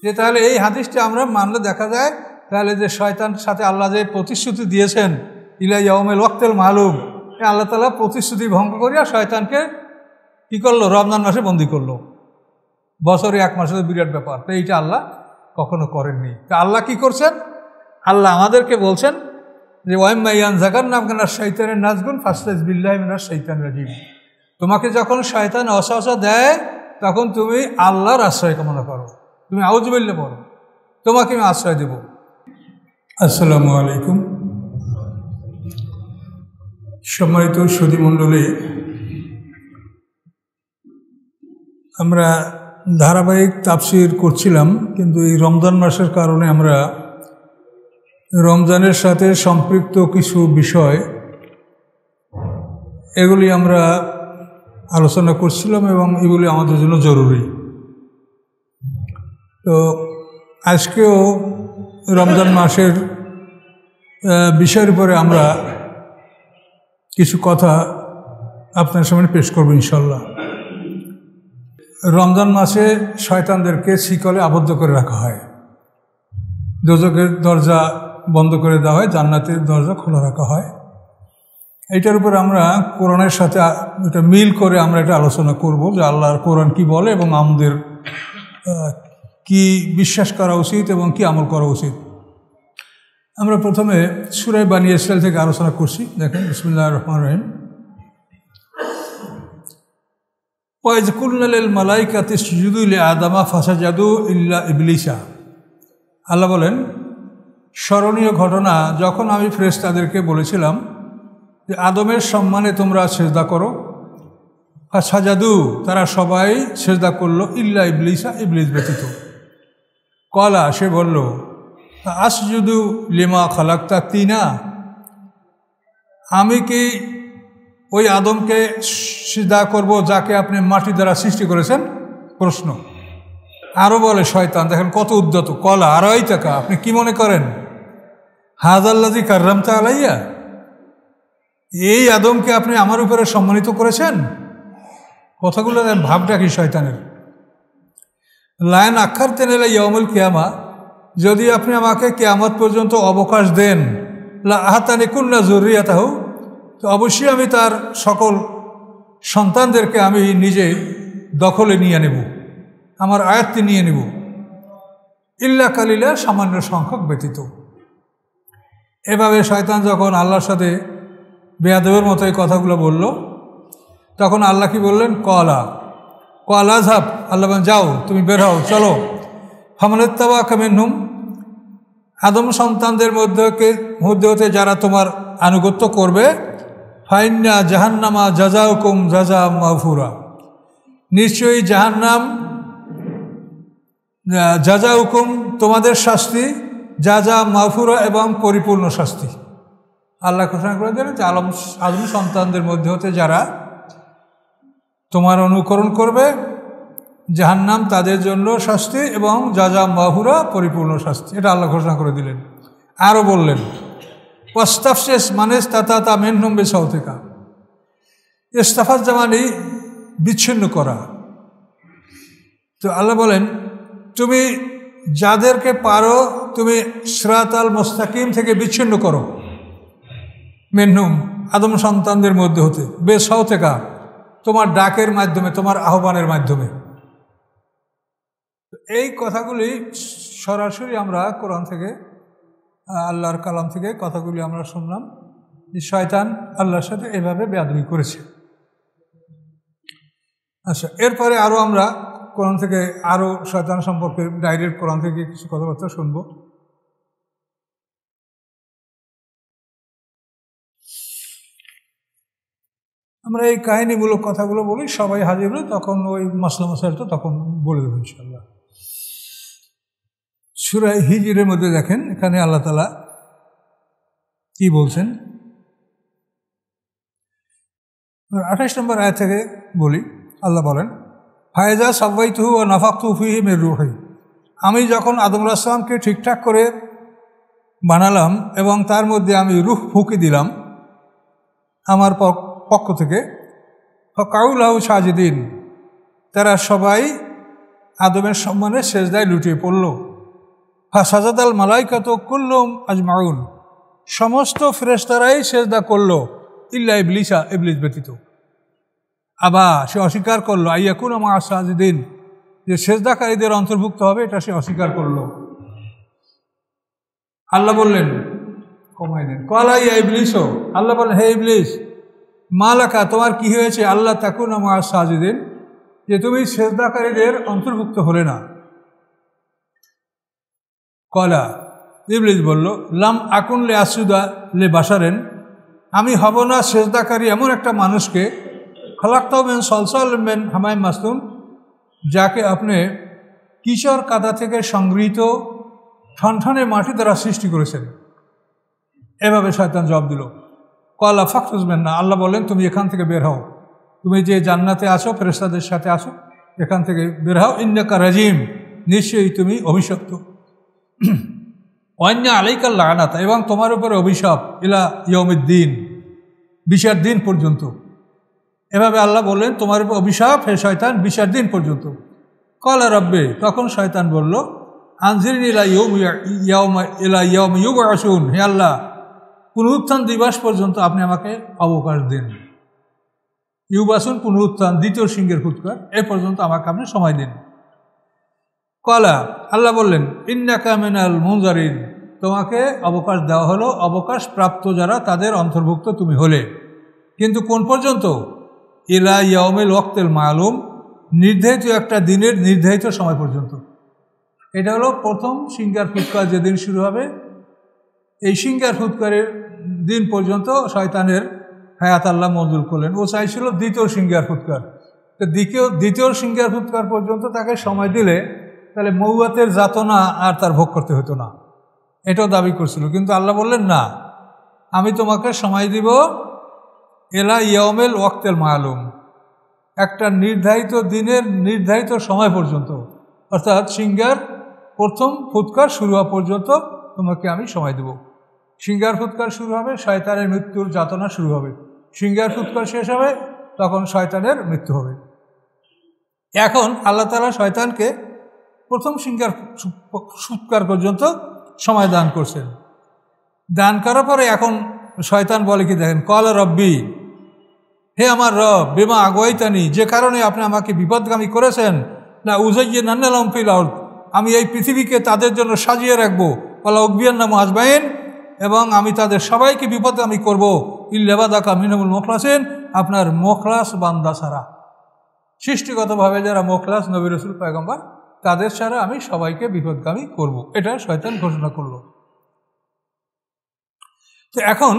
যে তাহলে এই হাদিসটি আমরা মানলে দেখা যায় তাহলে যে শয়তানের সাথে আল্লাহ যে প্রতিশ্রুতি দিয়েছেন ইলা ইয়াউমিল ওয়াক্তিল মালুম, আল্লাহ তাআলা প্রতিশ্রুতি ভঙ্গ করিয়া শয়তানকে কী করলো, রমজান মাসে বন্দী করলো। বছরে 1 মাসের বিরাট ব্যাপার, তো এইটা আল্লাহ কখনো করেননি। তা আল্লাহ কি করছেন, আল্লাহ আমাদেরকে বলছেন যে ওয়াইম্মা ইয়ানজাগান্নাকা শাইতানুন নাজগুন ফাস্তাইজ বিল্লাহি মিনাশ শাইতানির রাজিম। তোমাকে যখন শয়তান ওয়াসওয়াসা দেয় তখন তুমি আল্লাহর আশ্রয় কামনা করো, তুমি আউযু বিল্লাহ পড়ো, তোমাকে আমি আশ্রয় দেব। আসসালামু আলাইকুম। সম্মানিত সুধীমণ্ডলী, আমরা ধারাবাহিক তাফসীর করছিলাম, কিন্তু এই রমজান মাসের কারণে আমরা রমজানের সাথে সম্পৃক্ত কিছু বিষয় এগুলি আমরা আলোচনা করছিলাম এবং এগুলি আমাদের জন্য জরুরি। তো আজকেও রমজান মাসের বিষয়ের উপরে আমরা কিছু কথা আপনার সামনে পেশ করব ইনশাল্লাহ। রমজান মাসে শয়তানদেরকে শিকলে আবদ্ধ করে রাখা হয়, দোজখের দরজা বন্ধ করে দেওয়া হয়, জান্নাতের দরজা খোলা রাখা হয়। এইটার উপর আমরা কোরআনের সাথে এটা মিল করে আমরা এটা আলোচনা করব যে আল্লাহর কোরআন কি বলে এবং আমাদের কি বিশ্বাস করা উচিত এবং কি আমল করা উচিত। আমরা প্রথমে সূরা বানী ইসরাঈল থেকে আলোচনা করছি। দেখেন, বিসমিল্লাহির রহমানির রহিম। ওয়াইজ কুলনা লিল মালাইকাতি ইসজুদু লিআদামা ফাসাজাদু ইল্লা ইবলিসা। আল্লাহ বলেন, স্মরণীয় ঘটনা, যখন আমি ফেরেশতাদেরকে বলেছিলাম যে আদমের সম্মানে তোমরা সেজদা করো, ফাসাজাদু, তারা সবাই সেজদা করলো, ইল্লা ইবলিসা, ইবলিস ব্যতীত। কলা, সে বলল, আসজুদু লিমা খালাকতা তিনা, আমি কি ওই আদমকে সিজদা করব যাকে আপনি মাটি দ্বারা সৃষ্টি করেছেন? প্রশ্ন। আরও বলে শয়তান, দেখেন কত উদ্যত, কলা আরাইতাকা, আপনি কি মনে করেন, হাযাল্লাযী কাররামতা আলাইয়া, এই আদমকে আপনি আমার উপরে সম্মানিত করেছেন? কথাগুলো ভাবটা কি শয়তানের। লায়ন আখারতেনা ইলা ইয়াউমিল কিয়ামা, যদি আপনি আমাকে কিয়ামত পর্যন্ত অবকাশ দেন, লা আহতানি কুল্লা যুররিয়াতাহু, তো অবশ্যই আমি তার সকল সন্তানদেরকে আমি নিজে দখলে নিয়ে নেব, আমার আয়ত্তে নিয়ে নেব, ইল্লা কালিলা, সামান্য সংখ্যক ব্যতীত। এভাবে শয়তান যখন আল্লাহর সাথে বেয়াদবের মতো এই কথাগুলো বলল, তখন আল্লাহ কি বললেন, কলা আযহাব, আল্লাহ বলেন, যাও, তুমি বের হও, চলো। ফামানিত্তাবাআকা মিনহুম, আদম সন্তানদের মধ্যে হতে যারা তোমার আনুগত্য করবে, ফাইন্না জাহান্নামা জাযাউকুম জাযা মাগফুরা, নিশ্চয়ই জাহান্নাম জাযাউকুম, তোমাদের শাস্তি, জাযা মাগফুরা, এবং পরিপূর্ণ শাস্তি। আল্লাহ ঘোষণা করে দিলেন যে আদম সন্তানদের মধ্যে হতে যারা তোমার অনুকরণ করবে, জাহান্নাম তাদের জন্য শাস্তি এবং জাযা মাগফুরা, পরিপূর্ণ শাস্তি। এটা আল্লাহ ঘোষণা করে দিলেন। আরও বললেন, ওয়াস্তাফসিস মানিস্তাতা মিনহুম বিসাউতিকা, ইস্তাফাজ জামানি, বিচ্ছিন্ন করা। তো আল্লাহ বলেন, তুমি যাদেরকে পারো তুমি সিরাতাল মুস্তাকিম থেকে বিচ্ছিন্ন করো, মিনহুম, আদম সন্তানদের মধ্যে হতে, বিসাউতিকা, তোমার ডাকের মাধ্যমে, তোমার আহ্বানের মাধ্যমে। এই কথাগুলি সরাসরি আমরা কোরআন থেকে, আল্লাহর কালাম থেকে কথাগুলি আমরা শুনলাম যে শয়তান আল্লাহর সাথে এভাবে বেয়াদবি করেছে। আচ্ছা, এরপরে আরও আমরা কোরআন থেকে আরও শয়তান সম্পর্কে ডাইরেক্ট কোরআন থেকে কিছু কথাবার্তা শুনব। আমরা এই কাহিনীমূলক কথাগুলো বলি, সবাই হাজির হলে তখন ওই মাসলা মাসাইলটা তখন বলে দেবো ইনশাআল্লাহ। সূরা হিজরের মধ্যে দেখেন, এখানে আল্লাহ তাআলা কি বলছেন, 28 নম্বর আয়াত থেকে বলি। আল্লাহ বলেন, ফায়জা সাওয়াইতুহু ওয়া নাফাখতু ফীহি মির রূহি, আমি যখন আদম আলাইহিস সালামকে ঠিকঠাক করে বানালাম এবং তার মধ্যে আমি রূহ ফুঁকে দিলাম আমার পক্ষ থেকে, ফাকাউ লাহু সাজিদিন, তারা সবাই আদমের সম্মানে সেজদায় লুটিয়ে পড়ল। ফাসাজাদাল মালাইকাতু কুল্লুহুম আজমাউন, সমস্ত ফেরেশতারাই সেজদা করল ইল্লা ইবলিসা, ইবলিস ব্যতীত। আবা, সে অস্বীকার করলো আইয়াকুনা মা সাজিদিন, যে সেজদাকারীদের অন্তর্ভুক্ত হবে এটা সে অস্বীকার করল। আল্লাহ বললেন কমাই দেন, ক্বালা ইয়া ইবলিসু, আল্লাহ বললেন হে ইবলিস, মালাকা, তোমার কি হয়েছে, আল্লাহ তাকুনা মা সাজিদিন, যে তুমি সেজদাকারীদের অন্তর্ভুক্ত হলে না। ক্বালা, ইবলিস বলল, লাম আকুন লে আসুদা লে বাশারেন, আমি হব না সেজদাকারী এমন একটা মানুষকে, খলাকতাহু মিন সলসালিম মিন হামাইম মাসনুন, যাকে আপনি কিশোর কাদা থেকে সংগৃহীত ঠনঠনে মাটি দ্বারা সৃষ্টি করেছেন। এভাবে শয়তান জবাব দিল। ক্বালা ফাখরুজ মিন্না, আল্লাহ বললেন তুমি এখান থেকে বের হও, তুমি যে জান্নাতে আসো ফেরেশতাদের সাথে আসো, এখান থেকে বের হও। ইন্নাকা রাজিম, নিশ্চয়ই তুমি অভিশপ্ত। ওয়ান্না আলাইকাল লানাত, এবং তোমার উপরে অভিশাপ, ইলা ইয়াউমিদ্দিন, বিচার দিন পর্যন্ত। এভাবে আল্লাহ বললেন তোমার উপর অভিশাপ হে শয়তান বিচার দিন পর্যন্ত। ক্বালা রাব্বি, তখন শয়তান বলল, আনজিরনি ইলা ইয়াউমি ইউবআসুন, হে আল্লাহ পুনরুত্থান দিবস পর্যন্ত আপনি আমাকে অবকাশ দিন। ইউবাসুন পুনরুত্থান, দ্বিতীয় সিংহের ফুৎকার, এ পর্যন্ত আমাকে আপনি সময় দিন। ক্বালা, আল্লাহ বললেন ইন্নাকা মিনাল মুনজারিন, তোমাকে অবকাশ দেওয়া হলো, অবকাশ প্রাপ্ত যারা তাদের অন্তর্ভুক্ত তুমি হলে, কিন্তু কোন পর্যন্ত, ইলা ইয়াউমিল ওয়াক্তিল মালুম, নির্ধারিত একটা দিনের নির্ধারিত সময় পর্যন্ত। এটা হলো প্রথম সিংহার ফুৎকার যেদিন শুরু হবে, এই সিংহার ফুৎকারের দিন পর্যন্ত শয়তানের হায়াত আল্লাহ মঞ্জুর করলেন। ও চাইছিল দ্বিতীয় সিংহার ফুৎকার, তো দ্বিতীয় সিংহার ফুৎকার পর্যন্ত তাকে সময় দিলে তাহলে মৌয়াতের যাতনা আর তার ভোগ করতে হতো না, এটাও দাবি করছিল। কিন্তু আল্লাহ বললেন না, আমি তোমাকে সময় দিব এলা ইয়াউমিল ওয়াক্তিল মালুম, একটা নির্ধারিত দিনের নির্ধারিত সময় পর্যন্ত, অর্থাৎ সিংহার প্রথম ফুৎকার শুরু হওয়া পর্যন্ত তোমাকে আমি সময় দেব। সিংহার ফুৎকার শুরু হবে, শয়তানের মৃত্যুর যাতনা শুরু হবে। সিংহার ফুৎকার শেষ হবে, তখন শয়তানের মৃত্যু হবে। এখন আল্লাহ তাআলা শয়তানকে প্রথম সিংহার ফুৎকার পর্যন্ত সময় দান করছেন। দান করার পরে এখন শয়তান বলে কি দেখেন, ক্বালা রব্বি, হে আমার রব, বিমা আগওয়াইতানি, যে কারণে আপনি আমাকে বিপদগামী করেছেন, না উযায়্যিনান্না লাহুম ফিল আরদ, আমি এই পৃথিবীকে তাদের জন্য সাজিয়ে রাখবো, ওয়ালা উগবিয়ান্নাহুম আজমাইন, এবং আমি তাদের সবাইকে বিপদগামী করবো, ইল্লা ইবাদাকা মিনহুল মুখলাসিন, আপনার মুখলাস বান্দা ছাড়া, সৃষ্টিগতভাবে যারা মুখলাস নবী রাসূল পয়গম্বর, তাদের ছাড়া আমি সবাইকে বিপদগামী করব, এটা শয়তান ঘোষণা করলো। তো এখন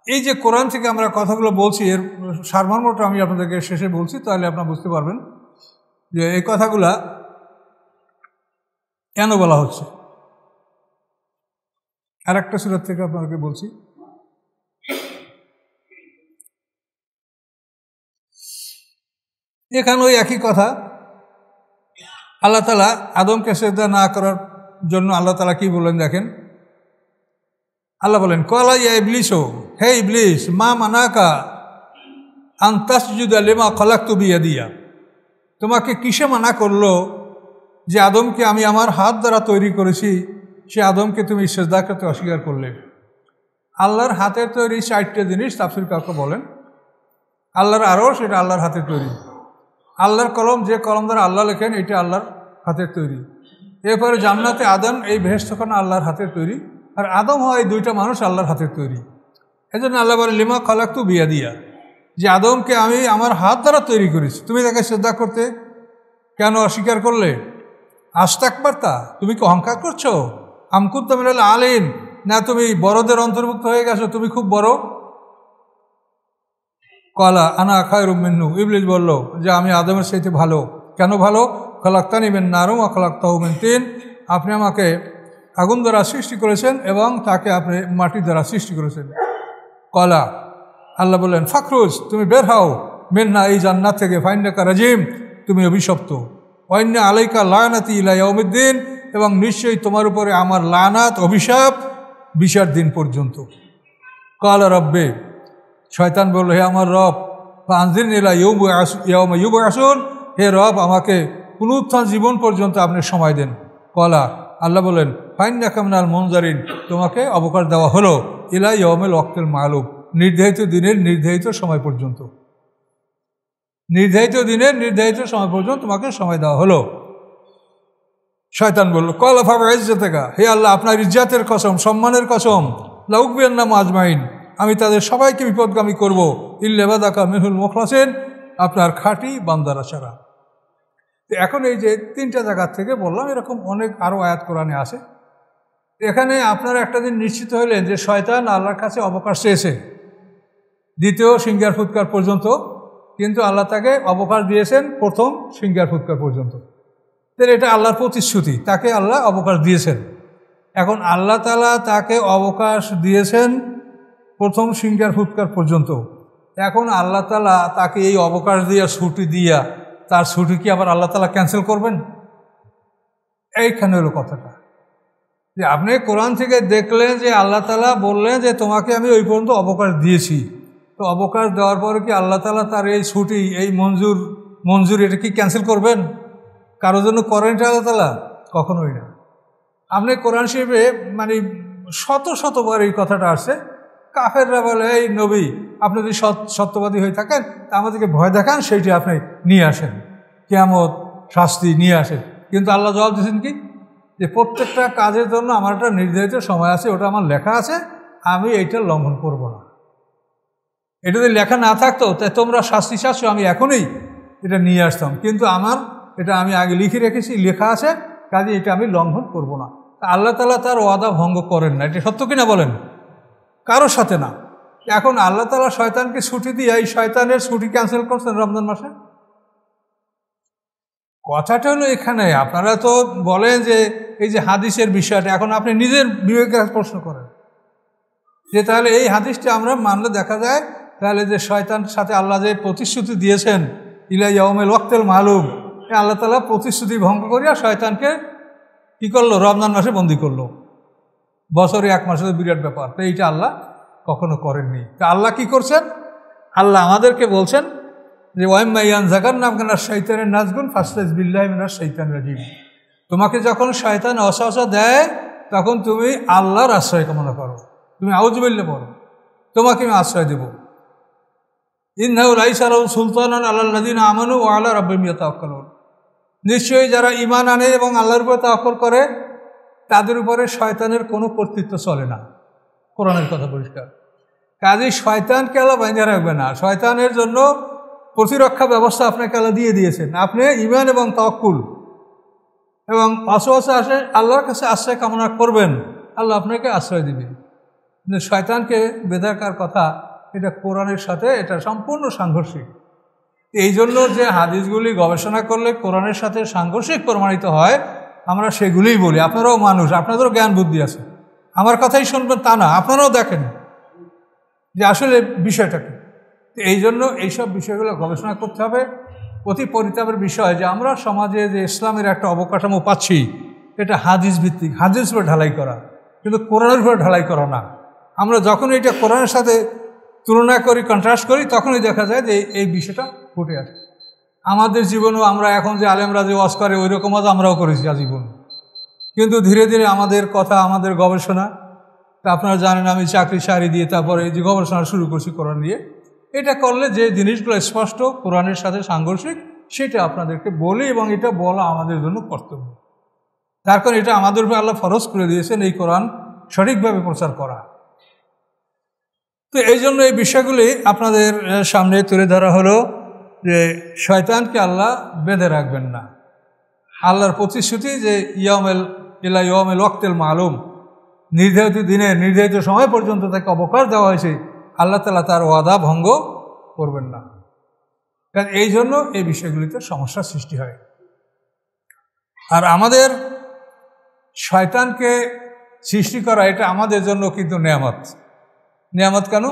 এই যে কোরআন থেকে আমরা কথাগুলো বলছি, এর সারমর্মটা আমি আপনাদেরকে শেষে বলছি, তাহলে আপনারা বুঝতে পারবেন যে এই কথাগুলা কেন বলা হচ্ছে। আর একটা সূরা থেকে আপনাদেরকে বলছি। এখানে ওই একই কথা, আল্লাহ তাআলা আদমকে সিজদা না করার জন্য আল্লাহ তাআলা কি বলেন দেখেন। আল্লাহ বলেন, ক্বালা ইয়া ইবলিসু, হে ইবলিস, মা মানাকা আন তাসজুদা লিমা খালাকতু বিয়াদিয়া, তোমাকে কিসে মানা করলো যে আদমকে আমি আমার হাত দ্বারা তৈরি করেছি, সে আদমকে তুমি সিজদা করতে অস্বীকার করলে। আল্লাহর হাতের তৈরি 4টে জিনিস তাফসীর কাউকে বলেন। আল্লাহর আরশ, এটা আল্লাহর হাতের তৈরি। আল্লাহর কলম, যে কলম দ্বারা আল্লাহ লেখেন, এটা আল্লাহর হাতের তৈরি। এরপরে জান্নাতে আদম, এই বেহেশতখানা আল্লাহর হাতের তৈরি। আর আদম হয় এই 2টা মানুষ আল্লাহর হাতের তৈরি। এই জন্য আল্লাহ বলে লিমা খালাকতু বিয়াদিয়া, যে আদমকে আমি আমার হাত দ্বারা তৈরি করেছি, তুমি তাকে সিজদা করতে কেন অস্বীকার করলে? আস্তাকবারতা, তুমি কি অহংকার করছো? আমকুনতা মিনাল আলিন, না তুমি বড়দের অন্তর্ভুক্ত হয়ে গেছো, তুমি খুব বড়। ক্বালা আনা খায়রুম মিন্হু, ইবলিস বলল যে আমি আদমের চাইতে ভালো। কেন ভালো? খালাকতানি মিন নার ওয়া খালাকতাহু মিন তিন, আপনি আমাকে আগুন দ্বারা সৃষ্টি করেছেন এবং তাকে আপনি মাটি দ্বারা সৃষ্টি করেছেন। ক্বালা, আল্লাহ বললেন ফাখরুজ, তুমি বের হও মিন্না, এই জান্নাত থেকে, ফাইন্নাকা রাজিম, তুমি অভিশপ্ত। ওয়াইন্না আলাইকা লানাতি ইলা ইয়াউমিদ্দিন, এবং নিশ্চয়ই তোমার উপরে আমার লানাত, অভিশাপ বিচার দিন পর্যন্ত। ক্বালা রব্বি, শয়তান বলল হে আমার রব, ফাআনজিরনি ইলা ইয়াউমি ইউবআসুন, হে রব আমাকে পুনরুত্থান জীবন পর্যন্ত আপনি সময় দেন। কলা আল্লাহ বলেন ফাইন্নাকা মিনাল মুনজারিন, তোমাকে অবকাশ দেওয়া হলো ইলা ইয়াউমিল ওয়াক্তিল মালুম, নির্ধারিত দিনের নির্ধারিত সময় পর্যন্ত। নির্ধারিত দিনের নির্ধারিত সময় পর্যন্ত তোমাকে সময় দেওয়া হলো। শয়তান বলল কলা ফাবা ইজ্জাতিকা, হে আল্লাহ আপনার ইজ্জাতের কসম, সম্মানের কসম, লাউকবিয়ান্নাহুম আজমাইন, আমি তাদের সবাইকে বিপদগামী করব ইল্লা ইবাদাকা মিনহুল মুখলাসিন, আপনার খাঁটি বান্দারা ছাড়া। এখন এই যে তিনটা জায়গার থেকে বললাম, এরকম অনেক আরও আয়াত কোরআনে আছে। এখানে আপনারা একটা দিন নিশ্চিত হইলেন যে শয়তান আল্লাহর কাছে অবকাশ চেয়েছে দ্বিতীয় সিঙ্গার ফুৎকার পর্যন্ত, কিন্তু আল্লাহ তাকে অবকাশ দিয়েছেন প্রথম সিঙ্গার ফুৎকার পর্যন্ত। তাহলে এটা আল্লাহর প্রতিশ্রুতি, তাকে আল্লাহ অবকাশ দিয়েছেন। এখন আল্লাহ তাআলা তাকে অবকাশ দিয়েছেন প্রথম সিঙ্গার ফুৎকার পর্যন্ত। এখন আল্লাহ তাআলা তাকে এই অবকাশ দিয়া ছুটি দিয়া তার ছুটি কি আবার আল্লাহ তাআলা ক্যান্সেল করবেন? এইখানে হলো কথাটা, যে আপনি কোরআন থেকে দেখলেন যে আল্লাহ তাআলা বললেন যে তোমাকে আমি ওই পর্যন্ত অবকাশ দিয়েছি, তো অবকাশ দেওয়ার পরে কি আল্লাহ তাআলা তার এই ছুটি, এই মঞ্জুর এটা কি ক্যান্সেল করবেন? কারোর জন্য করেন এটা আল্লাহ তাআলা? কখনোই না। আপনি কোরআন শরীফে মানে শতবার এই কথাটা আসছে। কাফেররা বলে এই নবী আপনি যদি সত্যবাদী হয়ে থাকেন তা আমাদেরকে ভয় দেখান, সেইটি আপনি নিয়ে আসেন, কিয়ামত শাস্তি নিয়ে আসেন। কিন্তু আল্লাহ জবাব দিয়েছেন কি, যে প্রত্যেকটা কাজের জন্য আমার একটা নির্ধারিত সময় আছে, ওটা আমার লেখা আছে, আমি এইটা লঙ্ঘন করব না। এটা যদি লেখা না থাকতো তাই তোমরা শাস্তি চাচ্ছ, আমি এখনই এটা নিয়ে আসতাম, কিন্তু আমার এটা আমি আগে লিখে রেখেছি, লেখা আছে, কাজে এটা আমি লঙ্ঘন করব না। আল্লাহ তাআলা তার ওয়াদা ভঙ্গ করেন না, এটা সত্য কিনা বলেন? কারোর সাথে না। এখন আল্লাহ তাআলা শয়তানকে ছুটি দিয়ে এই শয়তানের ছুটি ক্যান্সেল করছেন রমজান মাসে। কথাটা হলো এখানে, আপনারা তো বলেন যে এই যে হাদিসের বিষয়টা, এখন আপনি নিজের বিবেকের প্রশ্ন করেন যে তাহলে এই হাদিসটা আমরা মানলে দেখা যায় তাহলে যে শয়তানের সাথে আল্লাহ যে প্রতিশ্রুতি দিয়েছেন ইলা ইয়াউমিল ওয়াক্তিল মালুম, আল্লাহ তাআলা প্রতিশ্রুতি ভঙ্গ করিয়া শয়তানকে কী করলো? রমজান মাসে বন্দী করলো। বছরে এক মাসে বিরাট ব্যাপার, তো এইটা আল্লাহ কখনো করেননি। তা আল্লাহ কি করছেন? আল্লাহ আমাদেরকে বলছেন যে ওয়াইম্মা ইয়ানজাগান্নাকা শাইতানুন নাজগুন ফাস্তাইজ বিল্লাহি মিনাশ শাইতানির রাজিম, তোমাকে যখন শয়তান ওয়াসওয়াসা দেয় তখন তুমি আল্লাহর আশ্রয় কামনা করো, তুমি আউযু বিল্লাহ পড়ো, তোমাকে আমি আশ্রয় দেব। ইন্নাহু লাইসা লাহু সুলতানুন আলাল্লাযিনা আমানু ওয়া আলা রাব্বিহিম ইয়াতাওয়াক্কালুন, নিশ্চয়ই যারা ঈমান আনে এবং আল্লাহর উপর তাওয়াক্কুল করে তাদের উপরে শয়তানের কোনো কর্তৃত্ব চলে না। কোরআনের কথা পরিষ্কার। কাজেই শয়তানকে আল্লাহ বাইন্ধে রাখবে না, শয়তানের জন্য প্রতিরক্ষা ব্যবস্থা আপনাকে আল্লাহ দিয়ে দিয়েছেন। আপনি ঈমান এবং তাওয়াক্কুল এবং ওয়াসওয়াসা আসে আল্লাহর কাছে আশ্রয় কামনা করবেন, আল্লাহ আপনাকে আশ্রয় দিবেন। কিন্তু শয়তানকে বেঁধে রাখার কথা, এটা কোরআনের সাথে এটা সম্পূর্ণ সাংঘর্ষিক। এই জন্য যে হাদিসগুলি গবেষণা করলে কোরআনের সাথে সাংঘর্ষিক প্রমাণিত হয়, আমরা সেগুলিই বলি। আপনারাও মানুষ, আপনাদেরও জ্ঞান বুদ্ধি আছে, আমার কথাই শুনবেন তা না, আপনারাও দেখেন যে আসলে বিষয়টা কি। এই জন্য এইসব বিষয়গুলো গবেষণা করতে হবে। অতি পরিতাপের বিষয় যে আমরা সমাজে যে ইসলামের একটা অবকাঠামো পাচ্ছি, এটা হাদিস ভিত্তিক, হাদিস উপরে ঢালাই করা, কিন্তু কোরআনের উপরে ঢালাই করা না। আমরা যখন এটা কোরআনের সাথে তুলনা করি, কন্ট্রাস্ট করি, তখনই দেখা যায় যে এই বিষয়টা ফুটে আসে। আমাদের জীবনেও আমরা এখন যে আলেমরা যে ওয়াজ করে ওই রকম ওয়াজ আমরাও করেছি আজীবন, কিন্তু ধীরে ধীরে আমাদের কথা, আমাদের গবেষণা, তা আপনারা জানেন আমি চাকরি সারি দিয়ে তারপরে এই যে গবেষণা শুরু করছি কোরআন নিয়ে, এটা করলে যে জিনিসগুলো স্পষ্ট কোরআনের সাথে সাংঘর্ষিক সেটা আপনাদেরকে বলি, এবং এটা বলা আমাদের জন্য কর্তব্য। তার কারণ এটা আমাদের উপর আল্লাহ ফরজ করে দিয়েছেন এই কোরআন সঠিকভাবে প্রচার করা। তো এই জন্য এই বিষয়গুলি আপনাদের সামনে তুলে ধরা হলো যে শয়তানকে আল্লাহ বেঁধে রাখবেন না। আল্লাহর প্রতিশ্রুতি যে ইলা ইয়াউমিল ওয়াক্তিল মালুম, নির্ধারিত দিনে নির্ধারিত সময় পর্যন্ত তাকে অবকাশ দেওয়া হয়েছে, আল্লাহ তাআলা তার ওয়াদা ভঙ্গ করবেন না। কারণ এই জন্য এই বিষয়গুলিতে সমস্যার সৃষ্টি হয়। আর আমাদের শয়তানকে সৃষ্টি করা এটা আমাদের জন্য কিন্তু নেয়ামত। নেয়ামত কেন?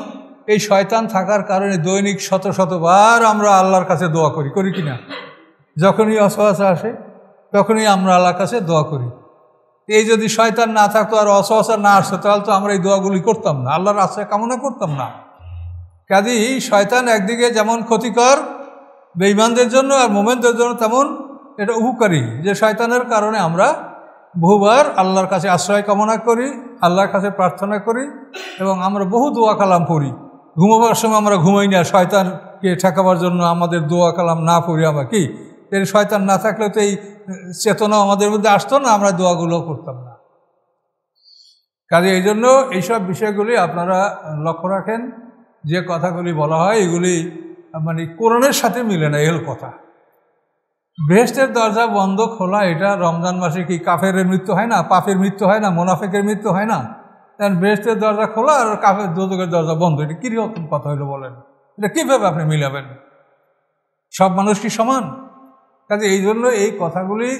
এই শয়তান থাকার কারণে দৈনিক শতবার আমরা আল্লাহর কাছে দোয়া করি, করি কিনা? যখনই ওয়াসওয়াসা আসে তখনই আমরা আল্লাহর কাছে দোয়া করি। এই যদি শয়তান না থাকতো আর ওয়াসওয়াসা না আসতো তাহলে তো আমরা এই দোয়াগুলি করতাম না, আল্লাহর আশ্রয় কামনা করতাম না। কাজেই শয়তান একদিকে যেমন ক্ষতিকর, বেঈমানদের জন্য আর মুমিনদের জন্য তেমন এটা উপকারী, যে শয়তানের কারণে আমরা বহুবার আল্লাহর কাছে আশ্রয় কামনা করি, আল্লাহর কাছে প্রার্থনা করি, এবং আমরা বহু দোয়া কালাম পড়ি। ঘুমাবার সময় আমরা ঘুমাই না শয়তানকে ঠেকাবার জন্য, আমাদের দোয়া কালাম না পড়ি আমরা কি, এর শয়তান না থাকলে তো এই চেতনা আমাদের মধ্যে আসতো না, আমরা দোয়াগুলো করতাম না। কাজে এই জন্য এইসব বিষয়গুলি আপনারা লক্ষ্য রাখেন। যে কথাগুলি বলা হয় এগুলি মানে কোরআনের সাথে মিলে না, এর কথা। বেহেশতের দরজা বন্ধ খোলা, এটা রমজান মাসে কি কাফের মৃত্যু হয় না, পাপের মৃত্যু হয় না, মুনাফিকের মৃত্যু হয় না? কারণ বেহেশতের দরজা খোলা আর কাফের দোজখের দরজা বন্ধ, এটা কীরকম কথা হলো বলেন? এটা কীভাবে আপনি মিলাবেন? সব মানুষ কি সমান? কাজে এই জন্য এই কথাগুলি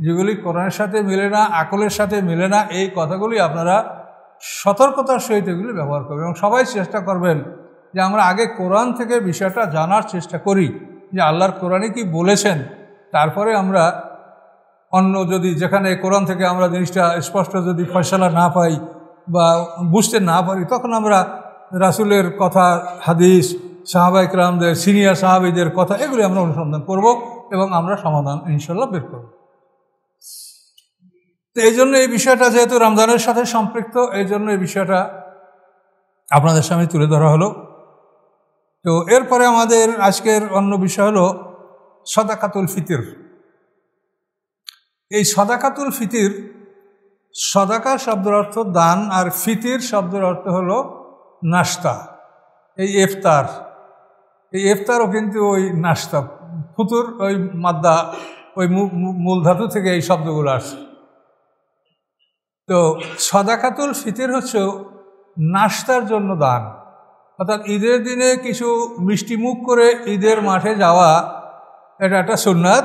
যেগুলি কোরআনের সাথে মিলে না, আকলের সাথে মিলে না, এই কথাগুলি আপনারা সতর্কতার সহিত এগুলি ব্যবহার করবেন, এবং সবাই চেষ্টা করবেন যে আমরা আগে কোরআন থেকে বিষয়টা জানার চেষ্টা করি যে আল্লাহর কোরআনে কি বলেছেন, তারপরে আমরা অন্য যদি যেখানে কোরআন থেকে আমরা জিনিসটা স্পষ্ট যদি ফয়সালা না পাই বা বুঝতে না পারি, তখন আমরা রাসূলের কথা, হাদিস, সাহাবায়ে কেরামদের, সিনিয়র সাহাবীদের কথা, এগুলি আমরা অনুসন্ধান করব এবং আমরা সমাধান ইনশাআল্লাহ বের করব। তো এই জন্য এই বিষয়টা যেহেতু রমজানের সাথে সম্পৃক্ত, এই জন্য এই বিষয়টা আপনাদের সামনে তুলে ধরা হলো। তো এরপরে আমাদের আজকের অন্য বিষয় হলো সাদাকাতুল ফিতর। এই সাদাকাতুল ফিতর, সাদাকা শব্দের অর্থ দান, আর ফিতির শব্দের অর্থ হলো নাস্তা। এই ইফতার, এই ইফতারও কিন্তু ওই নাস্তা, ফুতুর ওই মাদ্দা, ওই মূল ধাতু থেকে এই শব্দগুলো আসে। তো সাদাকাতুল ফিতর হচ্ছে নাস্তার জন্য দান, অর্থাৎ ঈদের দিনে কিছু মিষ্টি মুখ করে ঈদের মাঠে যাওয়া, এটা একটা সুন্নাত,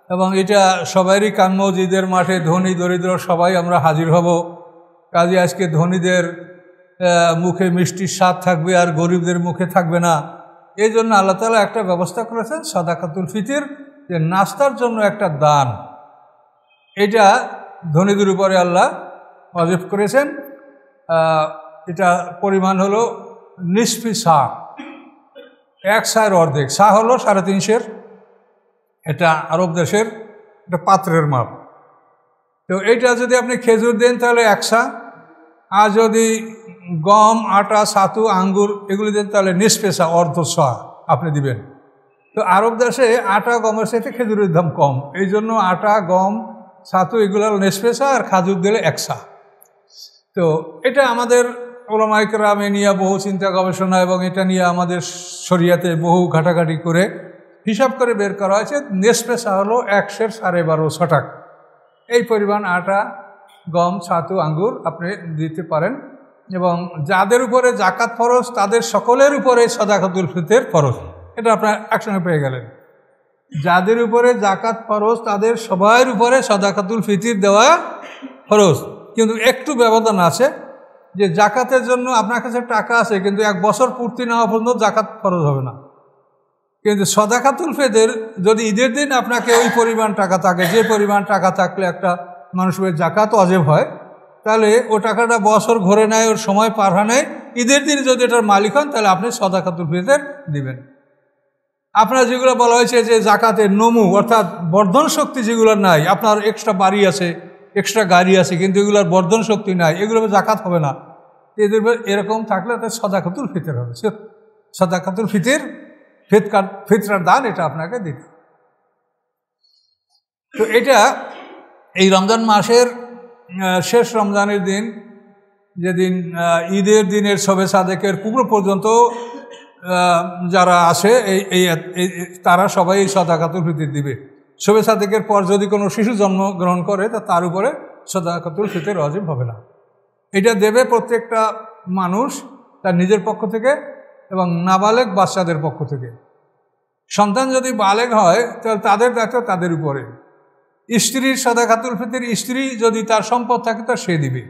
এবং এটা সবারই কাম্য। ঈদের মাঠে ধনী দরিদ্র সবাই আমরা হাজির হব। কাজে আজকে ধনীদের মুখে মিষ্টির স্বাদ থাকবে আর গরিবদের মুখে থাকবে না। এই জন্য আল্লাহ তাআলা একটা ব্যবস্থা করেছেন সাদাকাতুল ফিতর, যে নাস্তার জন্য একটা দান। এটা ধনীদের উপরে আল্লাহ ওয়াজিব করেছেন। এটা পরিমাণ হলো নিসফি সা, 1 সায়ের অর্ধেক। সা হলো 3.5 এটা আরব দেশের একটা পাত্রের মাপ। তো এইটা যদি আপনি খেজুর দেন তাহলে 1 সা, আর যদি গম, আটা, ছাতু, আঙ্গুর এগুলি দেন তাহলে নিসফে সা, অর্ধ সা আপনি দিবেন। তো আরব দেশে আটা গমের সাথে খেজুরের দাম কম, এই জন্য আটা, গম, ছাতু এগুলো নিসফে সা, আর খাজুর দিলে 1 সা। তো এটা আমাদের উলামায়ে কেরাম নিয়ে বহু চিন্তা গবেষণা, এবং এটা নিয়ে আমাদের শরিয়াতে বহু ঘাটাঘাটি করে হিসাব করে বের করা হয়েছে। নিসফে সা হলো 1/12 শতক। এই পরিমাণ আটা, গম, ছাতু, আঙ্গুর আপনি দিতে পারেন। এবং যাদের উপরে জাকাত ফরজ তাদের সকলের উপরে সাদাকাতুল ফিতর ফরজ, এটা আপনার একসঙ্গে পেয়ে গেলেন। যাদের উপরে জাকাত ফরজ তাদের সবার উপরে সাদাকাতুল ফিতর দেওয়া ফরজ, কিন্তু একটু ব্যবধান আছে, যে জাকাতের জন্য আপনার কাছে টাকা আছে কিন্তু 1 বছর পূর্তি না হওয়া পর্যন্ত জাকাত ফরজ হবে না। কিন্তু সাদাকাতুল ফিতর যদি ঈদের দিন আপনাকে ওই পরিমাণ টাকা থাকে, যে পরিমাণ টাকা থাকলে একটা মানুষের জাকাত ওয়াজিব হয়, তাহলে ও টাকাটা বছর ঘুরে নেয়, ওর সময় পার হয় নেয়, ঈদের দিন যদি এটার মালিক হন তাহলে আপনি সাদাকাতুল ফিতর দিবেন। আপনার যেগুলো বলা হয়েছে যে জাকাতের নমু, অর্থাৎ বর্ধন শক্তি যেগুলো নাই, আপনার এক্সট্রা বাড়ি আছে, এক্সট্রা গাড়ি আছে, কিন্তু এগুলোর বর্ধন শক্তি নাই, এগুলো জাকাত হবে না। এদের এরকম থাকলে তার সাদাকাতুল ফিতর হবে। সাদাকাতুল ফিতর, ফিতরার দান, এটা আপনাকে দিতে। তো এটা এই রমজান মাসের শেষ রমজানের দিন, যেদিন ঈদের দিনের শবে সাদেকের পূর্ব পর্যন্ত যারা আসে এই তারা সবাই এই সাদাকাতুল ফিতর দিবে। শবে সাদেকের পর যদি কোনো শিশু জন্মগ্রহণ করে তা তার উপরে সাদাকাতুল ফিতর ওয়াজিব হবে না। এটা দেবে প্রত্যেকটা মানুষ তার নিজের পক্ষ থেকে এবং নাবালেগ বাচ্চাদের পক্ষ থেকে। সন্তান যদি বালেগ হয় তাহলে তাদের দায়িত্ব তাদের উপরে। স্ত্রীর সাদাকাতুল ফিতর, স্ত্রী যদি তার সম্পদ থাকে তা সে দিবে।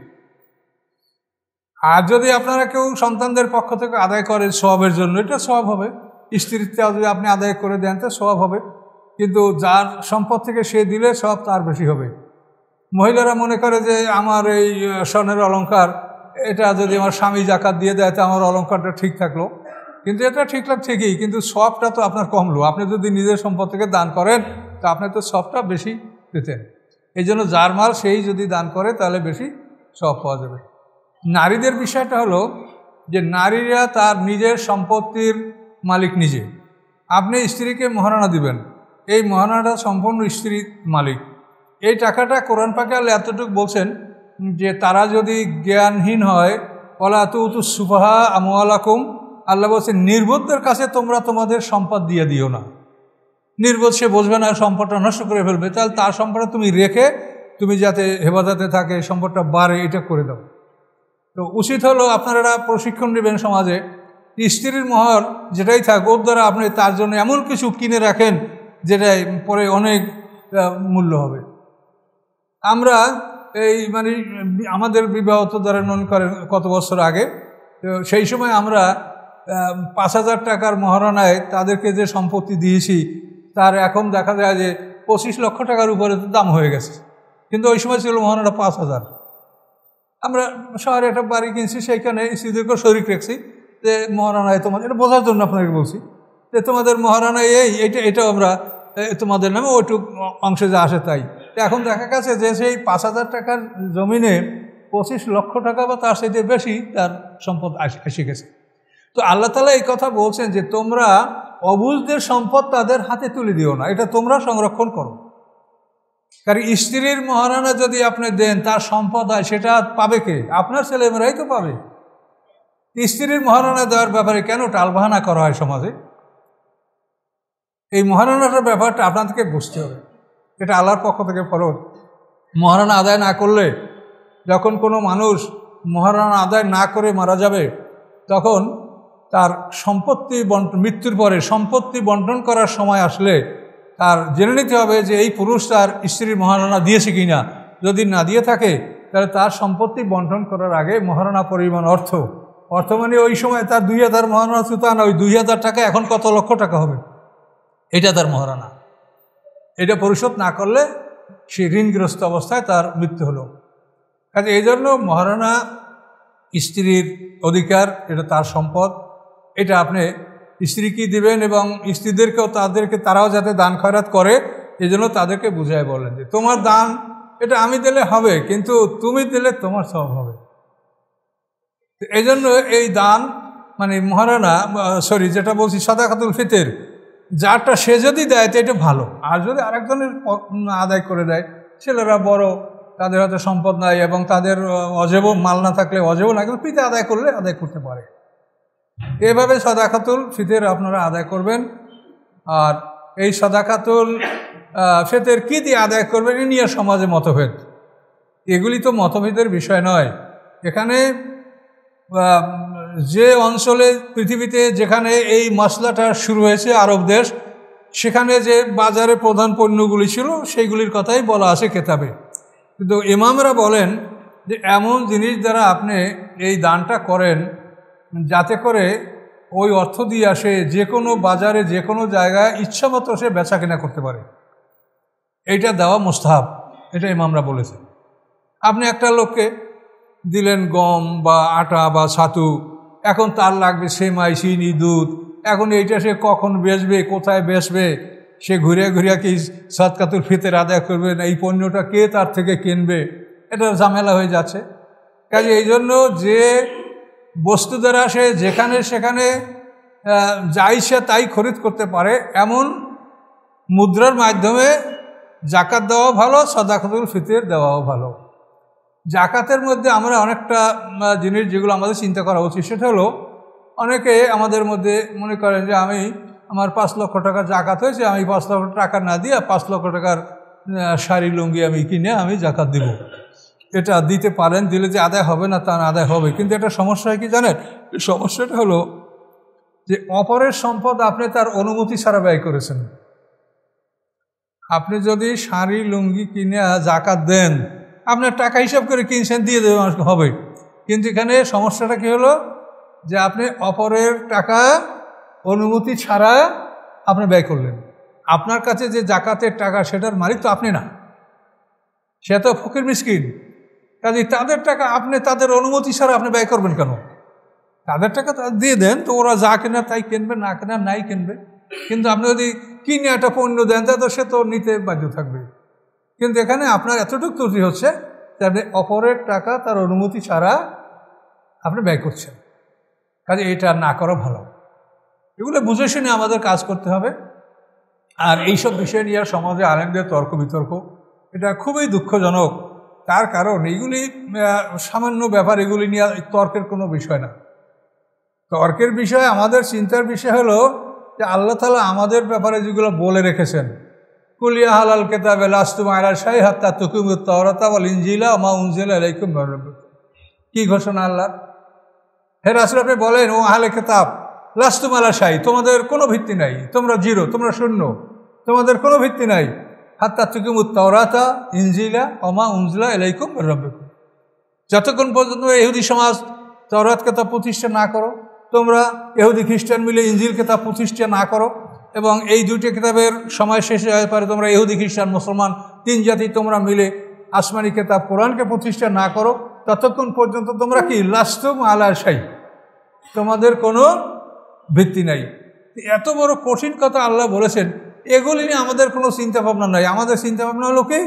আর যদি আপনারা কেউ সন্তানদের পক্ষ থেকে আদায় করে সওয়াবের জন্য, এটা সওয়াব হবে। স্ত্রীটা যদি আপনি আদায় করে দেন তো সওয়াব হবে, কিন্তু যার সম্পদ থেকে সে দিলে সওয়াব তার বেশি হবে। মহিলারা মনে করে যে আমার এই স্বর্ণের অলংকার, এটা যদি আমার স্বামী জাকাত দিয়ে দেয় তো আমার অলংকারটা ঠিক থাকলো, কিন্তু এটা ঠিকই, কিন্তু সবটা তো আপনার কমলো। আপনি যদি নিজের সম্পদ থেকে দান করেন তো আপনি তো সবটা বেশি পেতেন। এই জন্য যার মাল সেই যদি দান করে তাহলে বেশি সব পাওয়া যাবে। নারীদের বিষয়টা হলো যে নারীরা তার নিজের সম্পত্তির মালিক নিজে। আপনি স্ত্রীকে মহারণা দিবেন, এই মহারণাটা সম্পূর্ণ স্ত্রীর মালিক। এই টাকাটা কোরআন পাকে আল্লাহ এতটুকু বলছেন যে তারা যদি জ্ঞানহীন হয়, ওয়ালা তুতু সুফাহা আমওয়ালাকুম, আল্লাহ বলছেন নির্বোধদের কাছে তোমরা তোমাদের সম্পদ দিয়ে দিও না। নির্বোধ সে বুঝবে না, সম্পদটা নষ্ট করে ফেলবে, তাহলে তার সম্পদটা তুমি রেখে তুমি যাতে হেফাজতে থাকে, সম্পদটা বাড়ে, এটা করে দাও। তো উচিত হলো আপনারা প্রশিক্ষণ নেবেন সমাজে, স্ত্রীর মোহর যেটাই থাক ওর দ্বারা আপনি তার জন্য এমন কিছু কিনে রাখেন যেটাই পরে অনেক মূল্য হবে। আমরা এই মানে আমাদের বিবাহ তো ধরেন মনে করেন কত বছর আগে, তো সেই সময় আমরা 5,000 টাকার মহারণায় তাদেরকে যে সম্পত্তি দিয়েছি তার এখন দেখা যায় যে 25 লক্ষ টাকার উপরে দাম হয়ে গেছে, কিন্তু ওই সময় ছিল মহারণা 5,000। আমরা শহরে একটা বাড়ি কিনছি, সেইখানে স্ত্রীদেরকেও শরিক রেখেছি যে মহারণায় তোমাদের, এটা বোঝার জন্য আপনাকে বলছি যে তোমাদের মহারণায় এটাও আমরা তোমাদের নামে ওইটুক অংশে যা আসে তাই। এখন দেখা গেছে যে সেই 5,000 টাকার জমিনে 25 লক্ষ টাকা বা তার সাথে বেশি তার সম্পদ এসে গেছে। তো আল্লাহ তাআলা এই কথা বলছেন যে তোমরা অবুঝদের সম্পদ তাদের হাতে তুলে দিও না, এটা তোমরা সংরক্ষণ করো। কারণ স্ত্রীর মহারণা যদি আপনি দেন তার সম্পদ হয়, সেটা পাবে কে? আপনার ছেলেমেয়েরাই তো পাবে। স্ত্রীর মহারণা দেওয়ার ব্যাপারে কেন টালবাহানা করা হয় সমাজে? এই মহারণাটার ব্যাপারটা আপনাদেরকে বুঝতে হবে, এটা আল্লাহর পক্ষ থেকে ফরজ। মহারণা আদায় না করলে, যখন কোনো মানুষ মহারণা আদায় না করে মারা যাবে, তখন তার সম্পত্তি মৃত্যুর পরে সম্পত্তি বন্টন করার সময় আসলে তার জেনে নিতে হবে যে এই পুরুষ তার স্ত্রীর মহারণা দিয়েছে কিনা। যদি না দিয়ে থাকে তাহলে তার সম্পত্তি বন্টন করার আগে মহারণা পরিমাণ অর্থ মানে ওই সময় তার 2,000 মহারণা ছিল, তা না, ওই 2,000 টাকা এখন কত লক্ষ টাকা হবে, এটা তার মহারণা। এটা পরিশোধ না করলে সে ঋণগ্রস্ত অবস্থায় তার মৃত্যু হলো। কাজে এই জন্য মহারণা স্ত্রীর অধিকার, এটা তার সম্পদ, এটা আপনি স্ত্রীকে দিবেন এবং স্ত্রীদেরকেও তারাও যাতে দান খয়রাত করে, এই জন্য তাদেরকে বুঝায় বলেন যে তোমার দান এটা আমি দিলে হবে, কিন্তু তুমি দিলে তোমার সব হবে। এই জন্য এই দান মানে মহারণা যেটা বলছি সাদাকাতুল ফিতর, যারটা সে যদি দেয় তো এটা ভালো, আর যদি আরেকজনের আদায় করে দেয়, ছেলেরা বড়, তাদের হয়তো সম্পদ নাই এবং তাদের অজেব মাল না থাকলে অজেব না, কিন্তু পিতা আদায় করলে আদায় করতে পারে। এভাবে সাদাকাতুল ফিতর আপনারা আদায় করবেন। আর এই সাদাকাতুল ফিতর কী দিয়ে আদায় করবেন এ নিয়ে সমাজে মতভেদ, এগুলি তো মতভেদের বিষয় নয়। এখানে যে অঞ্চলে পৃথিবীতে যেখানে এই মশলাটা শুরু হয়েছে, আরব দেশ, সেখানে যে বাজারে প্রধান পণ্যগুলি ছিল সেইগুলির কথাই বলা আছে কেতাবে। কিন্তু ইমামরা বলেন যে এমন জিনিস দ্বারা আপনি এই দানটা করেন যাতে করে ওই অর্থ দিয়ে আসে যে কোনো বাজারে যে কোনো জায়গায় ইচ্ছামতো সে বেচা কেনা করতে পারে, এইটা দেওয়া মুস্তাহাব, এটা ইমামরা বলেছে। আপনি একটা লোককে দিলেন গম বা আটা বা ছাতু, এখন তার লাগবে সেমাই, চিনি, দুধ, এখন এইটা সে কখন বেচবে, কোথায় বেচবে, সে ঘুরে কি সাদকাতুল ফিতর আদায় করবে না, এই পণ্যটা কে তার থেকে কিনবে, এটা ঝামেলা হয়ে যাচ্ছে। কাজে এই জন্য যে বস্তু দ্বারা সে যেখানে সেখানে যাই সে তাই খরিদ করতে পারে, এমন মুদ্রার মাধ্যমে জাকাত দেওয়াও ভালো, সাদাকাতুল ফিতর দেওয়াও ভালো। জাকাতের মধ্যে আমরা অনেকটা জিনিস যেগুলো আমাদের চিন্তা করা উচিত, সেটা হলো অনেকে আমাদের মধ্যে মনে করেন যে আমার 5 লক্ষ টাকা জাকাত হয়েছে, আমি 5 লক্ষ টাকা না দিয়ে 5 লক্ষ টাকার শাড়ি লুঙ্গি আমি কিনে আমি জাকাত দিব। এটা দিতে পারেন, দিলে যে আদায় হবে না তা না, আদায় হবে। কিন্তু এটা সমস্যা হয় কি জানেন? সমস্যাটা হলো যে অপরের সম্পদ আপনি তার অনুমতি ছাড়া ব্যয় করেছেন। আপনি যদি শাড়ি লুঙ্গি কিনে জাকাত দেন, আপনার টাকা হিসাব করে কিনছেন, দিয়ে দেবেন, হবে। কিন্তু এখানে সমস্যাটা কি হলো যে আপনি অপরের টাকা অনুমতি ছাড়া আপনি ব্যয় করলেন। আপনার কাছে যে জাকাতের টাকা সেটার মালিক তো আপনি না, সে তো ফকির মিসকিন। কাজে তাদের টাকা আপনি তাদের অনুমতি ছাড়া আপনি ব্যয় করবেন কেন? তাদের টাকা দিয়ে দেন, তো ওরা যা কেনার তাই কিনবে, না কেনার নাই কিনবে। কিন্তু আপনি যদি কিনে একটা পণ্য দেন তো সে তো নিতে বাধ্য থাকবে। কিন্তু এখানে আপনার এতটুকু ত্রুটি হচ্ছে যে আপনি অপরের টাকা তার অনুমতি ছাড়া আপনি ব্যয় করছেন। কাজে এটা না করা ভালো। এগুলো বুঝে শুনে আমাদের কাজ করতে হবে। আর এইসব বিষয় নিয়ে সমাজে আলেমদের তর্ক বিতর্ক, এটা খুবই দুঃখজনক। তার কারণ এইগুলি সামান্য ব্যাপার, এগুলি নিয়ে তর্কের কোনো বিষয় না। তর্কের বিষয়, আমাদের চিন্তার বিষয় হলো যে আল্লাহ তাআলা আমাদের ব্যাপারে যেগুলো বলে রেখেছেন, কুলিয়া হালাল কিতাবে লাস্তু আলা শাই হাত্তা তুকিমুত তাওরাতা ওয়াল ইনজিলা ওয়া উনজিলা ইলাইকুম মির রাব্বিকুম। কি ঘোষণা আল্লাহ? হে রাসূল, আপনি বলেন, ও আহলে কিতাব, লাস্তু আলা শাই, তোমাদের কোনো ভিত্তি নাই, তোমরা জিরো, তোমরা শূন্য, তোমাদের কোনো ভিত্তি নাই। হাত্তা তুকিমুত তাওরাতা ইনজিলা ওয়া উনজিলা ইলাইকুম মির রাব্বিকুম, যতক্ষণ পর্যন্ত ইহুদি সমাজ তাওরাত কিতাব প্রতিষ্ঠা না করো, তোমরা ইহুদি খ্রিস্টান মিলে ইনজিল কিতাব প্রতিষ্ঠা না করো, এবং এই দুইটি কিতাবের সময় শেষ হয়ে পারে, তোমরা ইহুদি খ্রিস্টান মুসলমান তিন জাতি তোমরা মিলে আসমানি কিতাব কোরআনকে প্রতিষ্ঠা না করো, ততক্ষণ পর্যন্ত তোমরা কি লাস্তুম আলা শাই, তোমাদের কোনো ভিত্তি নাই। এত বড় কঠিন কথা আল্লাহ বলেছেন, এগুলি নিয়ে আমাদের কোনো চিন্তা ভাবনা নাই। আমাদের চিন্তা ভাবনা হলো কি,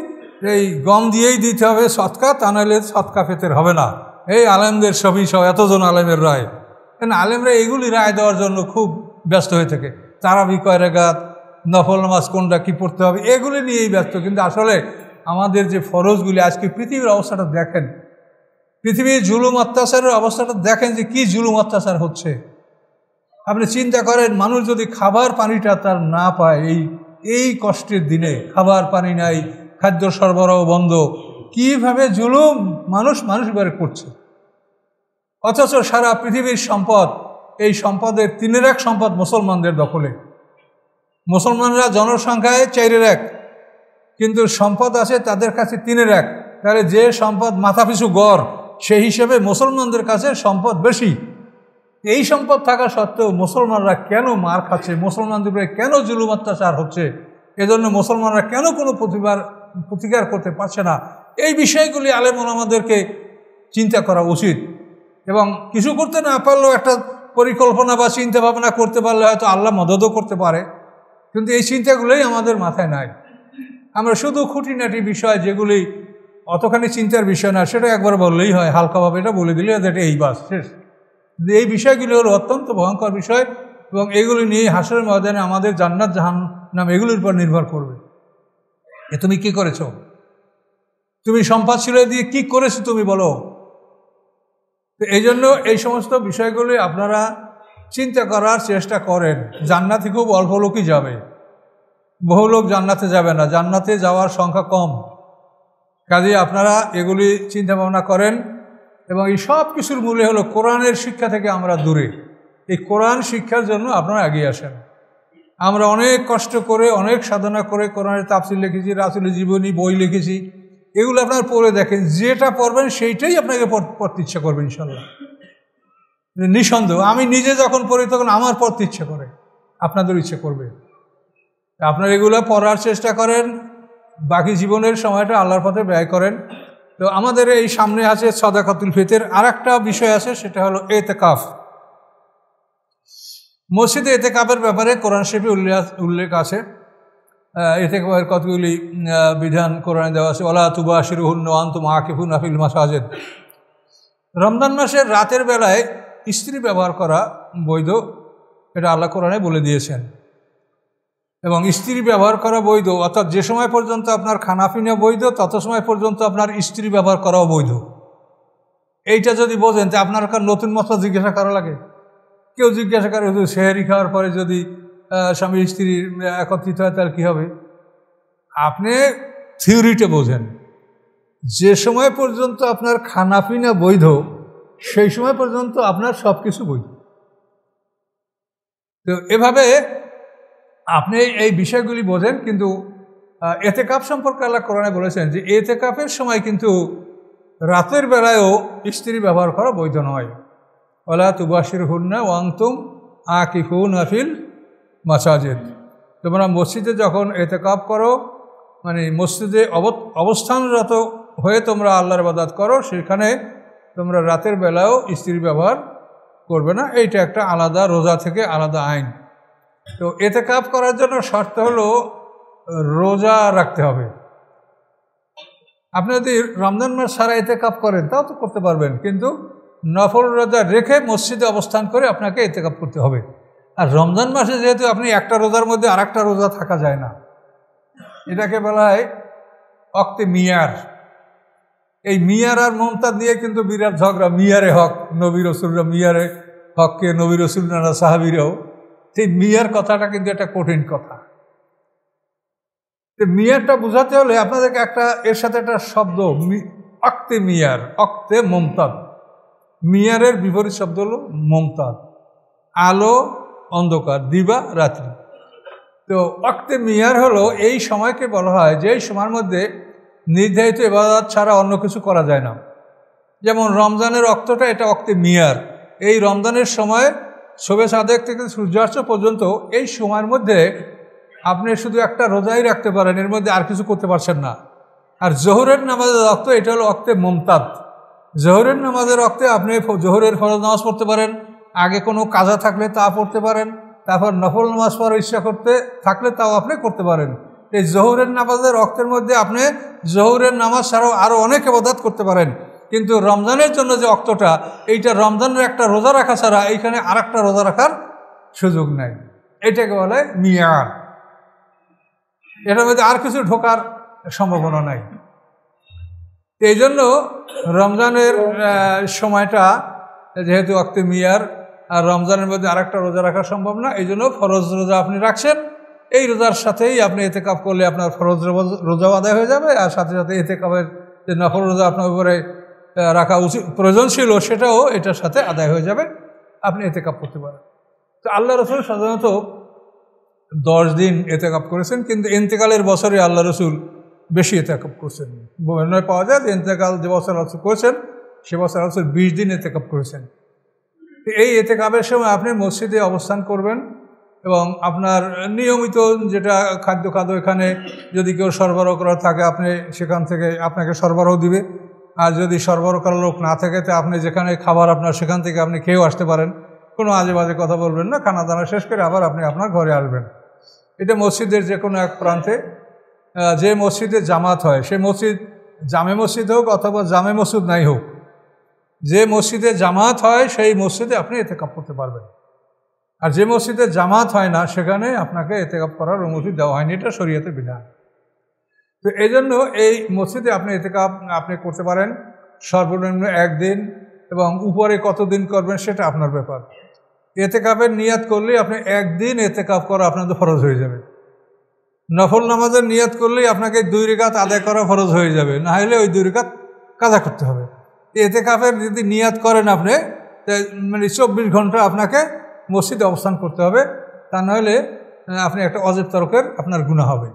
এই গম দিয়েই দিতে হবে সৎকা, তা নাহলে সৎকা পেতের হবে না। এই আলেমদের সবই সব এতজন আলেমের রায়, কেন আলেমরা এগুলি রায় দেওয়ার জন্য খুব ব্যস্ত হয়ে থাকে। তারাবি কয় রাকাত, নফল নামাজ কোনটা কী পড়তে হবে, এগুলি নিয়েই ব্যস্ত। কিন্তু আসলে আমাদের যে ফরজগুলি, আজকে পৃথিবীর অবস্থাটা দেখেন, পৃথিবীর জুলুম অত্যাচারের অবস্থাটা দেখেন যে কি জুলুম অত্যাচার হচ্ছে। আপনি চিন্তা করেন, মানুষ যদি খাবার পানিটা তার না পায়, এই কষ্টের দিনে খাবার পানি নাই, খাদ্য সরবরাহ বন্ধ, কিভাবে জুলুম মানুষ বের করছে। অথচ সারা পৃথিবীর সম্পদ, এই সম্পদের 3/1 সম্পদ মুসলমানদের দখলে। মুসলমানরা জনসংখ্যায় 4/1, কিন্তু সম্পদ আছে তাদের কাছে 3/1। তাহলে যে সম্পদ মাথাপিছু গড়, সেই হিসেবে মুসলমানদের কাছে সম্পদ বেশি। এই সম্পদ থাকা সত্ত্বেও মুসলমানরা কেন মার খাচ্ছে, মুসলমানদের উপরে কেন জুলুম অত্যাচার হচ্ছে, এজন্য মুসলমানরা কেন কোনো প্রতিকার করতে পারছে না, এই বিষয়গুলি আলেম ওলামাদেরকে চিন্তা করা উচিত। এবং কিছু করতে না পারলেও একটা পরিকল্পনা বা চিন্তা ভাবনা করতে পারলে হয়তো আল্লাহ মদতও করতে পারে, কিন্তু এই চিন্তাগুলোই আমাদের মাথায় নাই। আমরা শুধু খুঁটিনাটি বিষয়, যেগুলি অতখানি চিন্তার বিষয় না, সেটা একবার বললেই হয়, হালকাভাবে এটা বলে দিলে যেটা এই বাস শেষ। এই বিষয়গুলি হলো অত্যন্ত ভয়ঙ্কর বিষয়, এবং এগুলি নিয়ে হাসরের ময়দানে আমাদের জান্নাত জাহান্নাম এগুলির উপর নির্ভর করবে। তুমি কি করেছো? তুমি সম্পদ ছিল দিয়ে কি করেছো তুমি বলো? তো এই জন্য এই সমস্ত বিষয়গুলি আপনারা চিন্তা করার চেষ্টা করেন। জান্নাতে খুব অল্প লোকই যাবে, বহু লোক জান্নাতে যাবে না, জান্নাতে যাওয়ার সংখ্যা কম। কাজেই আপনারা এগুলি চিন্তা ভাবনা করেন, এবং এই সব কিছুর মূলে হলো কোরআনের শিক্ষা থেকে আমরা দূরে। এই কোরআন শিক্ষার জন্য আপনারা এগিয়ে আসেন। আমরা অনেক কষ্ট করে, অনেক সাধনা করে কোরআনের তাফসীর লিখেছি, রাসূলের জীবনী বই লিখেছি, এগুলো আপনারা পড়ে দেখেন, যেটা পড়বেন সেইটাই আপনাকে পড়তে ইচ্ছা করবে ইনশাল্লাহ, নিঃসন্দেহ। আমি নিজে যখন পড়ি তখন আমার পড়তে ইচ্ছে করে, আপনাদের ইচ্ছে করবে। আপনারা এগুলো পড়ার চেষ্টা করেন, বাকি জীবনের সময়টা আল্লাহর পথে ব্যয় করেন। তো আমাদের এই সামনে আছে সাদাকাতুল ফিতর, আর একটা বিষয় আছে, সেটা হলো এতেকাফ। মসজিদে এতেকাফের ব্যাপারে কোরআন শরীফে উল্লেখ আছে। এতেকাফের কতগুলি বিধান কোরআনে দেওয়া আছে। ওয়ালা তুবাশিরুহুন্না ওয়া আনতুম আকিফুনা ফিল মাসাজিদ। রমজান মাসের রাতের বেলায় স্ত্রী ব্যবহার করা বৈধ, এটা আল্লাহ কোরআনে বলে দিয়েছেন। এবং স্ত্রী ব্যবহার করা বৈধ, অর্থাৎ যে সময় পর্যন্ত আপনার খানাপিনা বৈধ, তত সময় পর্যন্ত আপনার স্ত্রী ব্যবহার করাও বৈধ। এইটা যদি বোঝেন, তো আপনার নতুন মশলা জিজ্ঞাসা করা লাগে? কেউ জিজ্ঞাসা করে, সেহরি খাওয়ার পরে যদি স্বামী স্ত্রী একত্রিত হয় তাহলে কী হবে? আপনি থিওরিটা বোঝেন, যে সময় পর্যন্ত আপনার খানাপিনা বৈধ, সেই সময় পর্যন্ত আপনার সব কিছু বৈধ। তো এভাবে আপনি এই বিষয়গুলি বোঝেন। কিন্তু এতেকাফ সম্পর্কে আল্লাহ কোরআনে বলেছেন যে এতেকাফের সময় কিন্তু রাতের বেলায়ও স্ত্রী ব্যবহার করা বৈধ নয়। ওয়ালা তুবাশিরুহুন্না ওয়া আনতুম আকিফুনা ফিল মাসাজিদ। তোমরা মসজিদে যখন এতেকাফ করো, মানে মসজিদে অবস্থানরত হয়ে তোমরা আল্লাহর ইবাদত করো, সেখানে তোমরা রাতের বেলায়ও স্ত্রী ব্যবহার করবে না, এইটা একটা আলাদা, রোজা থেকে আলাদা আইন। তো ইতিকাফ করার জন্য শর্ত হলো রোজা রাখতে হবে। আপনি যদি রমজান মাস সারা ইতিকাফ করেন তাও তো করতে পারবেন, কিন্তু নফল রোজা রেখে মসজিদে অবস্থান করে আপনাকে ইতিকাফ করতে হবে। আর রমজান মাসে যেহেতু আপনি একটা রোজার মধ্যে আরেকটা রোজা থাকা যায় না, এটাকে বলা হয় ওয়াক্তে মিয়ার। এই মিয়ার আর মুমতাদ নিয়ে কিন্তু বিরাট ঝগড়া। মিয়ারে হক, নবী রসুলরা মিয়ারে হককে নবী রসুলরা সাহাবীরাও, সেই মিয়ার কথাটা কিন্তু একটা কঠিন কথা। মিয়ারটা বোঝাতে হলে আপনাদেরকে একটা এর সাথে একটা শব্দ, ওয়াক্তে মিয়ার, ওয়াক্তে মুমতাদ। মিয়ারের বিপরীত শব্দ হলো মুমতাদ, আলো অন্ধকার, দিবা রাত্রি। তো ওয়াক্তে মিয়ার হলো এই সময়কে বলা হয় যে এই সময়ের মধ্যে নির্ধারিত ইবাদত ছাড়া অন্য কিছু করা যায় না। যেমন রমজানের ওয়াক্তটা, এটা ওয়াক্তে মিয়ার। এই রমজানের সময় শবে সাদেক থেকে সূর্যাস্ত পর্যন্ত এই সময়ের মধ্যে আপনি শুধু একটা রোজাই রাখতে পারেন, এর মধ্যে আর কিছু করতে পারছেন না। আর জোহরের নামাজের ওয়াক্ত, এটা হলো ওয়াক্তে মুমতাদ। জোহরের নামাজের ওয়াক্তে আপনি জোহরের ফরজ নামাজ পড়তে পারেন, আগে কোনো কাজা থাকলে তা পড়তে পারেন, তারপর নফল নামাজ পড়ার ইচ্ছা করতে থাকলে তাও আপনি করতে পারেন। এই জোহরের নামাজের ওয়াক্তের মধ্যে আপনি জোহরের নামাজ ছাড়াও আরও অনেক ইবাদত করতে পারেন। কিন্তু রমজানের জন্য যে ওয়াক্তটা, এইটা রমজানের একটা রোজা রাখা ছাড়া এইখানে আর একটা রোজা রাখার সুযোগ নাই। এটাকে বলে মিয়ার। এটার মধ্যে আর কিছু ঢোকার সম্ভাবনা নাই। এই জন্য রমজানের সময়টা যেহেতু ওয়াক্তে মিয়ার, আর রমজানের মধ্যে আরেকটা রোজা রাখা সম্ভব না, এই জন্য ফরজ রোজা আপনি রাখছেন। এই রোজার সাথেই আপনি ইতিকাফ করলে আপনার ফরজ রোজাও আদায় হয়ে যাবে, আর সাথে সাথে ইতিকাফের যে নফল রোজা আপনার উপরে রাখা উচিত প্রয়োজন ছিল সেটাও এটার সাথে আদায় হয়ে যাবে, আপনি ইতিকাফ করতে পারেন। তো আল্লাহ রসুল সাধারণত 10 দিন ইতিকাফ করেছেন, কিন্তু ইন্তেকালের বছরে আল্লাহ রসুল বেশি ইতিকাফ করছেন। বর্ণনায় পাওয়া যায় যে ইন্তেকাল যে বছর রসুল করেছেন সে বছর রসুল 20 দিন ইতিকাফ করেছেন। এই ইতিকাফের সময় আপনি মসজিদে অবস্থান করবেন এবং আপনার নিয়মিত যেটা খাদ্য এখানে যদি কেউ সরবরাহ করা থাকে আপনি সেখান থেকে আপনাকে সরবরাহ দিবে। আর যদি সরবরাহ করার লোক না থাকে তো আপনি যেখানে খাবার আপনার সেখান থেকে আপনি খেয়েও আসতে পারেন, কোনো আজে বাজে কথা বলবেন না, খানা দানা শেষ করে আবার আপনি আপনার ঘরে আসবেন। এটা মসজিদের যে কোনো এক প্রান্তে যে মসজিদে জামাত হয়, সে মসজিদ জামে মসজিদ হোক অথবা জামে মসজিদ নাই হোক, যে মসজিদে জামাত হয় সেই মসজিদে আপনি ইতিকাফ করতে পারবেন। আর যে মসজিদে জামাত হয় না সেখানে আপনাকে ইতিকাফ করার অনুমতি দেওয়া হয়নি, এটা শরীয়তের বিধান। তো এই জন্য এই মসজিদে আপনি ইতিকাফ আপনি করতে পারেন সর্বনিম্ন 1 দিন, এবং উপরে কতদিন করবেন সেটা আপনার ব্যাপার। ইতিকাফের নিয়াত করলেই আপনি 1 দিন ইতিকাফ করা আপনাদের ফরজ হয়ে যাবে। নফল নামাজের নিয়াত করলেই আপনাকে 2 রাকাত আদায় করা ফরজ হয়ে যাবে, না হলে ওই 2 রাকাত কাজা করতে হবে। ইতিকাফের যদি নিয়াত করেন আপনি, মানে 24 ঘন্টা আপনাকে মসজিদে অবস্থান করতে হবে, তা নাহলে আপনি একটা অজেব তরকের আপনার গুনাহ হবে।